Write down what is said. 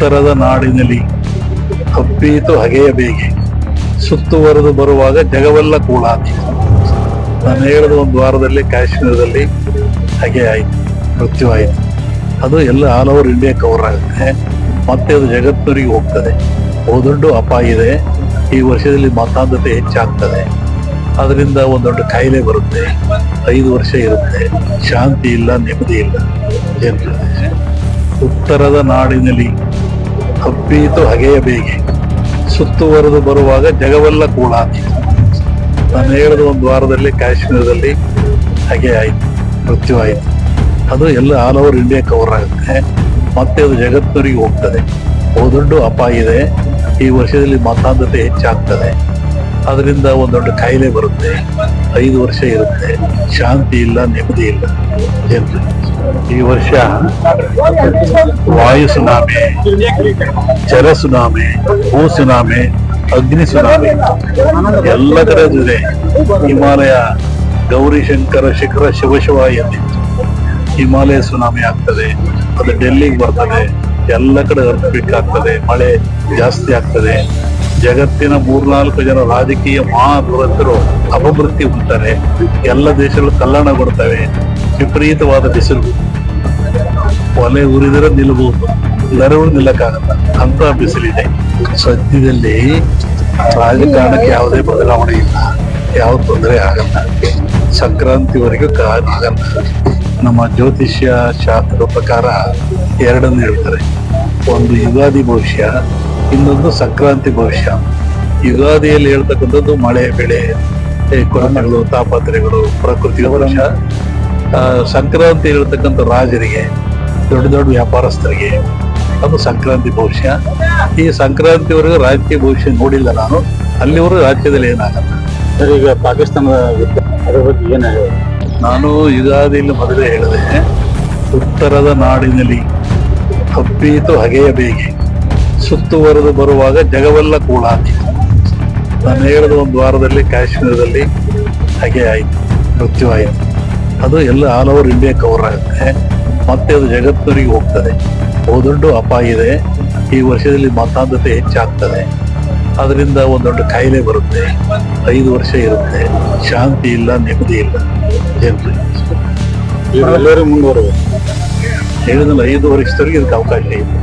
ಉತ್ತರದ ನಾಡಿನಲ್ಲಿ ಹಬ್ಬೀತು ಹಗೆಯ ಬೇಗೆ ಸುತ್ತುವರೆದು ಬರುವಾಗ ಜಗವೆಲ್ಲ ಕೂಳಾತಿ. ನಾನು ಹೇಳಿದ ಒಂದು ವಾರದಲ್ಲಿ ಕಾಶ್ಮೀರದಲ್ಲಿ ಹಗೆ ಆಯಿತು, ಮೃತ್ಯು ಆಯಿತು. ಅದು ಎಲ್ಲ ಆಲ್ ಓವರ್ ಇಂಡಿಯಾ ಕವರ್ ಆಗುತ್ತೆ, ಮತ್ತೆ ಅದು ಜಗತ್ತಿನವರಿಗೆ ಹೋಗ್ತದೆ. ದೊಡ್ಡ ಅಪಾಯ ಇದೆ. ಈ ವರ್ಷದಲ್ಲಿ ಮತಾಂಧತೆ ಹೆಚ್ಚಾಗ್ತದೆ. ಅದರಿಂದ ಒಂದು ದೊಡ್ಡ ಕಾಯಿಲೆ ಬರುತ್ತೆ. 5 ವರ್ಷ ಇರುತ್ತೆ. ಶಾಂತಿ ಇಲ್ಲ, ನೆಮ್ಮದಿ ಇಲ್ಲ ಜನರು. ಉತ್ತರದ ನಾಡಿನಲ್ಲಿ ಹಬ್ಬೀತು ಹಗೆಯ ಬೇಗೆ ಸುತ್ತುವರೆದು ಬರುವಾಗ ಜಗವೆಲ್ಲ ಕೂಳಾತಿ. ನಾನು ಹೇಳಿದ ಒಂದು ವಾರದಲ್ಲಿ ಕಾಶ್ಮೀರದಲ್ಲಿ ಹಗೆ ಆಯಿತು, ಮೃತ್ಯು ಆಯಿತು. ಅದು ಎಲ್ಲ ಆಲ್ ಓವರ್ ಇಂಡಿಯಾ ಕವರ್ ಆಗುತ್ತೆ, ಮತ್ತೆ ಅದು ಜಗತ್ತಿನವರಿಗೆ ಹೋಗ್ತದೆ. ದೊಡ್ಡ ಅಪಾಯ ಇದೆ. ಈ ವರ್ಷದಲ್ಲಿ ಮತಾಂಧತೆ ಹೆಚ್ಚಾಗ್ತದೆ. ಅದರಿಂದ ಒಂದು ದೊಡ್ಡ ಕಾಯಿಲೆ ಬರುತ್ತೆ. 5 ವರ್ಷ ಇರುತ್ತೆ. ಶಾಂತಿ ಇಲ್ಲ, ನೆಮ್ಮದಿ ಇಲ್ಲ ಜನರು. ಈ ವರ್ಷ ವಾಯು ಸುನಾಮಿ, ಜಲ ಸುನಾಮಿ, ಭೂ ಸುನಾಮಿ, ಅಗ್ನಿ ಸುನಾಮಿ ಎಲ್ಲ ಕಡೆ ಇದೆ. ಹಿಮಾಲಯ ಗೌರಿ ಶಂಕರ ಶಿಖರ ಶಿವ ಎಂದಿತ್ತು. ಹಿಮಾಲಯ ಸುನಾಮಿ ಆಗ್ತದೆ, ಅದು ಡೆಲ್ಲಿಗೆ ಬರ್ತದೆ. ಎಲ್ಲ ಕಡೆ ಅರ್ತ್ಕ್ವೇಕ್ ಆಗ್ತದೆ, ಮಳೆ ಜಾಸ್ತಿ ಆಗ್ತದೆ. ಜಗತ್ತಿನ 3-4 ಜನ ರಾಜಕೀಯ ಮಹಾದುರಂತರು ಅಪಮೃತ್ಯು ಹೊಂದ್ತಾರೆ. ಎಲ್ಲ ದೇಶಗಳು ಕಲ್ಯಾಣಗೊಳ್ತವೆ. ವಿಪರೀತವಾದ ಬಿಸಿಲು, ಒಲೆ ಉರಿದರೆ ನಿಲ್ಲಬಹುದು, ನೆರವು ನಿಲ್ಲಕ್ಕಾಗಲ್ಲ ಅಂತ ಬಿಸಿಲಿದೆ. ಸದ್ಯದಲ್ಲಿ ರಾಜಕಾರಣಕ್ಕೆ ಯಾವುದೇ ಬದಲಾವಣೆ ಇಲ್ಲ, ಯಾವ ತೊಂದರೆ ಆಗಲ್ಲ. ಸಂಕ್ರಾಂತಿವರೆಗೂ ಆಗಲ್ಲ. ನಮ್ಮ ಜ್ಯೋತಿಷ್ಯ ಶಾಸ್ತ್ರದ ಪ್ರಕಾರ 2 ಹೇಳ್ತಾರೆ. ಒಂದು ಯುಗಾದಿ ಭವಿಷ್ಯ, ಇನ್ನೊಂದು ಸಂಕ್ರಾಂತಿ ಭವಿಷ್ಯ. ಯುಗಾದಿಯಲ್ಲಿ ಹೇಳ್ತಕ್ಕಂಥದ್ದು ಮಳೆ, ಬೆಳೆ, ಕೊರೋನಾಗಳು, ತಾಪತ್ರೆಗಳು, ಪ್ರಕೃತಿ ಭವಿಷ್ಯ. ಸಂಕ್ರಾಂತಿ ಹೇಳ್ತಕ್ಕಂಥ ರಾಜರಿಗೆ, ದೊಡ್ಡ ದೊಡ್ಡ ವ್ಯಾಪಾರಸ್ಥರಿಗೆ ಅದು ಸಂಕ್ರಾಂತಿ ಭವಿಷ್ಯ. ಈ ಸಂಕ್ರಾಂತಿವರೆಗೂ ರಾಜಕೀಯ ಭವಿಷ್ಯ ನೋಡಿಲ್ಲ ನಾನು. ಅಲ್ಲಿವರೆಗೂ ರಾಜ್ಯದಲ್ಲಿ ಏನಾಗಲ್ಲ. ಸರ್, ಈಗ ಪಾಕಿಸ್ತಾನದ ಅದ್ರ ಬಗ್ಗೆ ಏನಾಗಿದೆ? ನಾನು ಯುಗಾದಿಯಲ್ಲಿ ಮೊದಲೇ ಹೇಳಿದೆ, ಉತ್ತರದ ನಾಡಿನಲ್ಲಿ ಹಬ್ಬೀತು ಹಗೆಯ ಬೇಗೆ ಸುತ್ತುವರೆದು ಬರುವಾಗ ಜಗವೆಲ್ಲ ಕೂಳಾತಿ. ನಾನು ಹೇಳಿದ ಒಂದು ವಾರದಲ್ಲಿ ಕಾಶ್ಮೀರದಲ್ಲಿ ಹಗೆ ಆಯಿತು, ಮೃತ್ಯು ಆಯಿತು. ಅದು ಎಲ್ಲ ಆಲ್ ಓವರ್ ಇಂಡಿಯಾ ಕವರ್ ಆಗುತ್ತೆ, ಮತ್ತೆ ಅದು ಜಗತ್ತಿನವರಿಗೆ ಹೋಗ್ತದೆ. ದೊಡ್ಡ ಅಪಾಯ ಇದೆ. ಈ ವರ್ಷದಲ್ಲಿ ಮತಾಂಧತೆ ಹೆಚ್ಚಾಗ್ತದೆ. ಅದರಿಂದ ಒಂದು ದೊಡ್ಡ ಕಾಯಿಲೆ ಬರುತ್ತೆ. 5 ವರ್ಷ ಇರುತ್ತೆ. ಶಾಂತಿ ಇಲ್ಲ, ನೆಮ್ಮದಿ ಇಲ್ಲ ಜನರು. ಎಲ್ಲರೂ ಮುಂದುವರೆದು ಹೇಳಿದ್ಮೇಲೆ 5 ವರ್ಷದವರೆಗೆ ಇದಕ್ಕೆ ಅವಕಾಶ ಇದೆ.